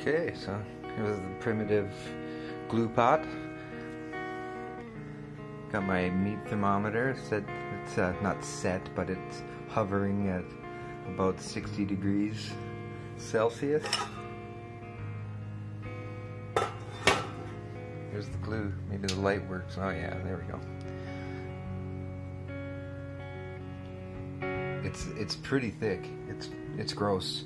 Okay, so here's the primitive glue pot. Got my meat thermometer set. It's not set, but it's hovering at about 60 degrees Celsius. Here's the glue. Maybe the light works. Oh yeah, there we go. It's pretty thick. It's gross.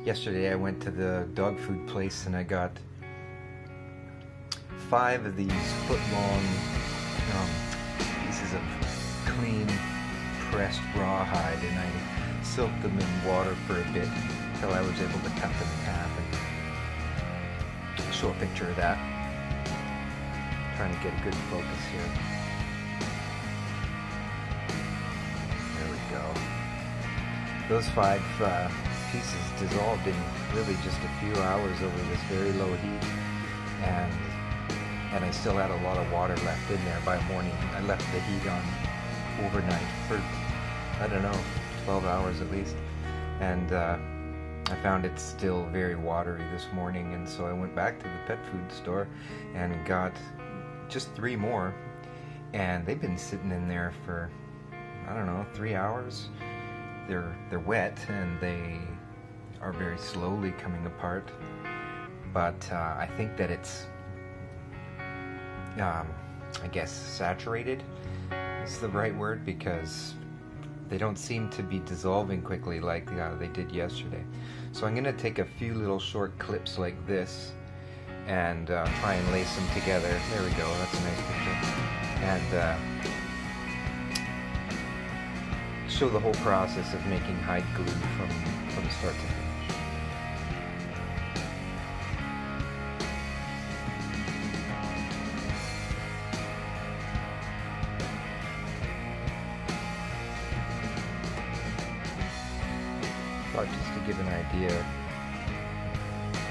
Yesterday I went to the dog food place and I got 5 of these foot-long pieces of clean pressed rawhide, and I soaked them in water for a bit until I was able to cut them in half and show a picture of that. Trying to get a good focus here. There we go. Those 5 pieces dissolved in really just a few hours over this very low heat, and I still had a lot of water left in there by morning. I left the heat on overnight for, I don't know, 12 hours at least, and I found it still very watery this morning, and so I went back to the pet food store and got just 3 more, and they've been sitting in there for, I don't know, 3 hours. They're wet and they are very slowly coming apart, but I think that it's I guess saturated is the right word, because they don't seem to be dissolving quickly like they did yesterday. So I'm gonna take a few little short clips like this and try and lace them together. There we go, that's a nice picture. And show the whole process of making hide glue from start to finish. But just to give an idea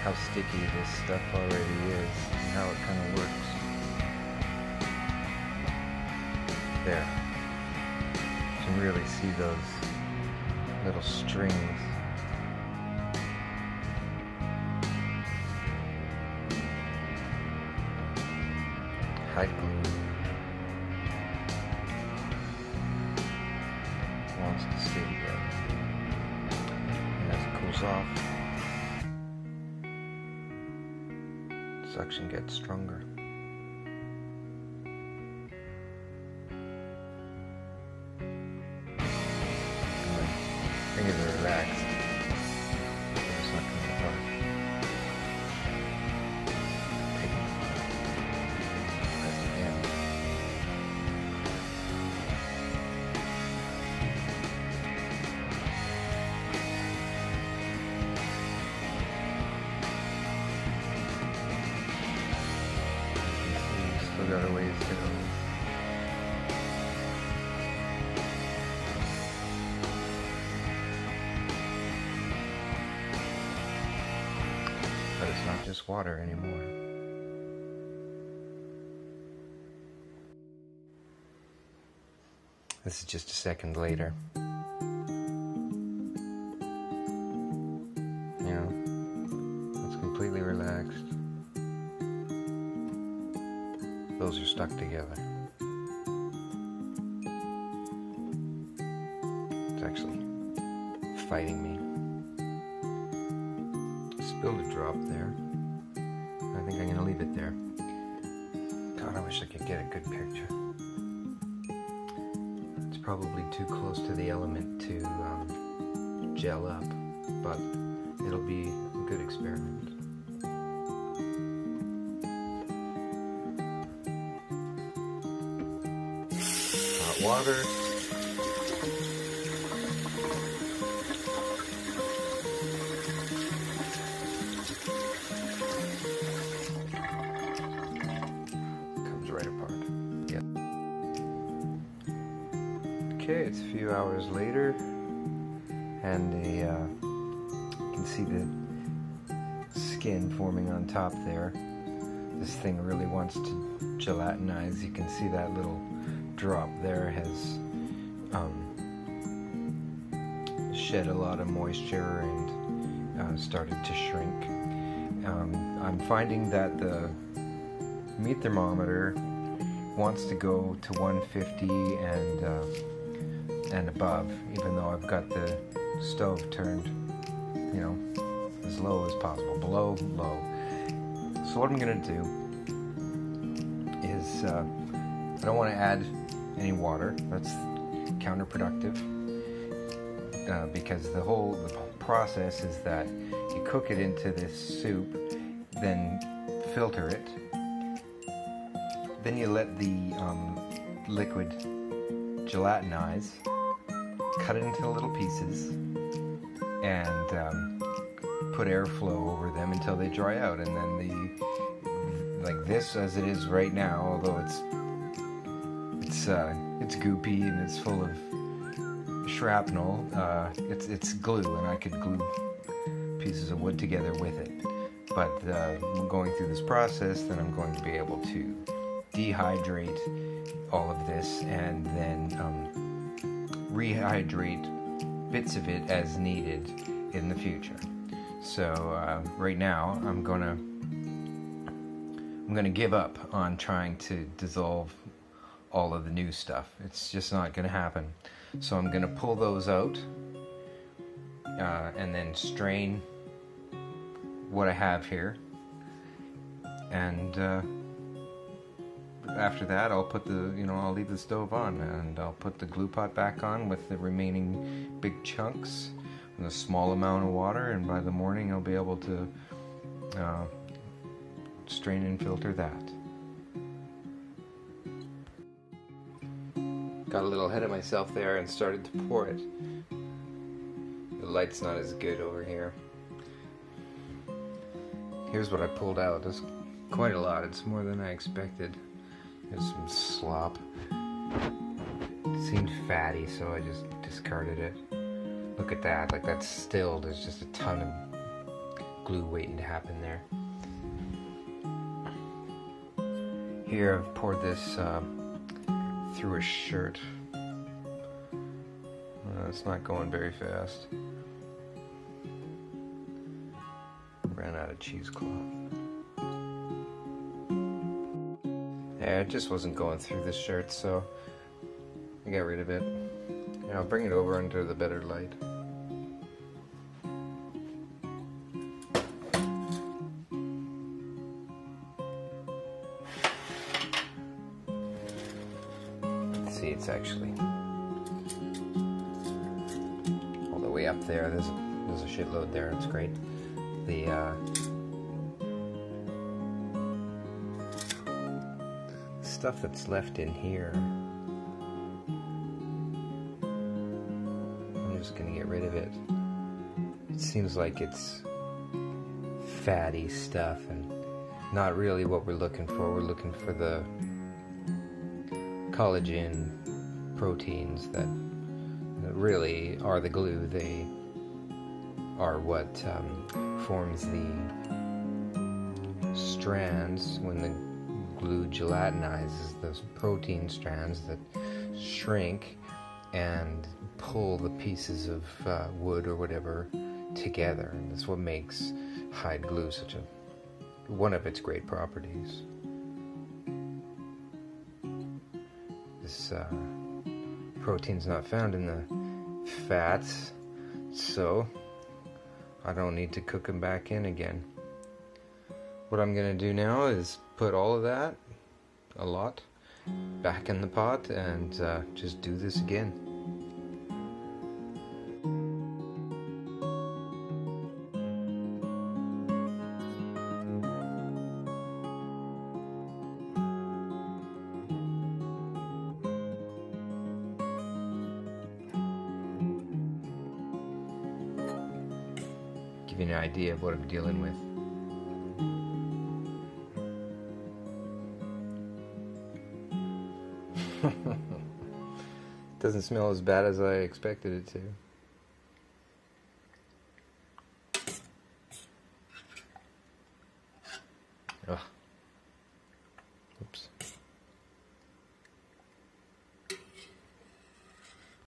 how sticky this stuff already is and how it kind of works. There. You can really see those little strings. Hide glue wants to stay together. And as it cools off, suction gets stronger. Fingers are relaxed. It's not coming apart. Take it apart. Press again. You see, still got a ways to go. But it's not just water anymore. This is just a second later. You know, it's completely relaxed. Those are stuck together. It's actually fighting me. Spilled a drop there. I think I'm gonna leave it there. God, I wish I could get a good picture. It's probably too close to the element to gel up, but it'll be a good experiment. Hot water. Okay, it's a few hours later, and you can see the skin forming on top there. This thing really wants to gelatinize. You can see that little drop there has shed a lot of moisture, started to shrink. I'm finding that the meat thermometer wants to go to 150 and above, even though I've got the stove turned, you know, as low as possible, below low. So what I'm gonna do is I don't want to add any water. That's counterproductive, because the process is that you cook it into this soup, then filter it, then you let the liquid gelatinize, cut it into little pieces, and put airflow over them until they dry out. And then like this as it is right now, although it's goopy and it's full of shrapnel, it's glue, and I could glue pieces of wood together with it. But going through this process, then I'm going to be able to dehydrate all of this and then rehydrate bits of it as needed in the future. So right now I'm gonna give up on trying to dissolve all of the new stuff. It's just not gonna happen. So I'm gonna pull those out and then strain what I have here, and after that I'll put I'll leave the stove on, and I'll put the glue pot back on with the remaining big chunks and a small amount of water, and by the morning I'll be able to strain and filter that. Got a little ahead of myself there and started to pour it. The light's not as good over here. Here's what I pulled out. There's quite a lot. It's more than I expected. There's some slop. It seemed fatty, so I just discarded it. Look at that. Like, that's still, there's just a ton of glue waiting to happen there. Here I've poured this through a shirt. It's not going very fast. Ran out of cheesecloth. Yeah, it just wasn't going through this shirt, so I got rid of it. Yeah, I'll bring it over under the better light. Let's see, it's actually all the way up there. There's a shitload there. It's great. The stuff that's left in here, I'm just gonna get rid of it. It seems like it's fatty stuff and not really what we're looking for. We're looking for the collagen proteins that really are the glue. They are what forms the strands when the glue gelatinizes, those protein strands that shrink and pull the pieces of wood or whatever together. And that's what makes hide glue one of its great properties. This protein's not found in the fats, so I don't need to cook them back in again. What I'm gonna do now is put all of that, a lot, back in the pot and just do this again. Give you an idea of what I'm dealing with. Doesn't smell as bad as I expected it to.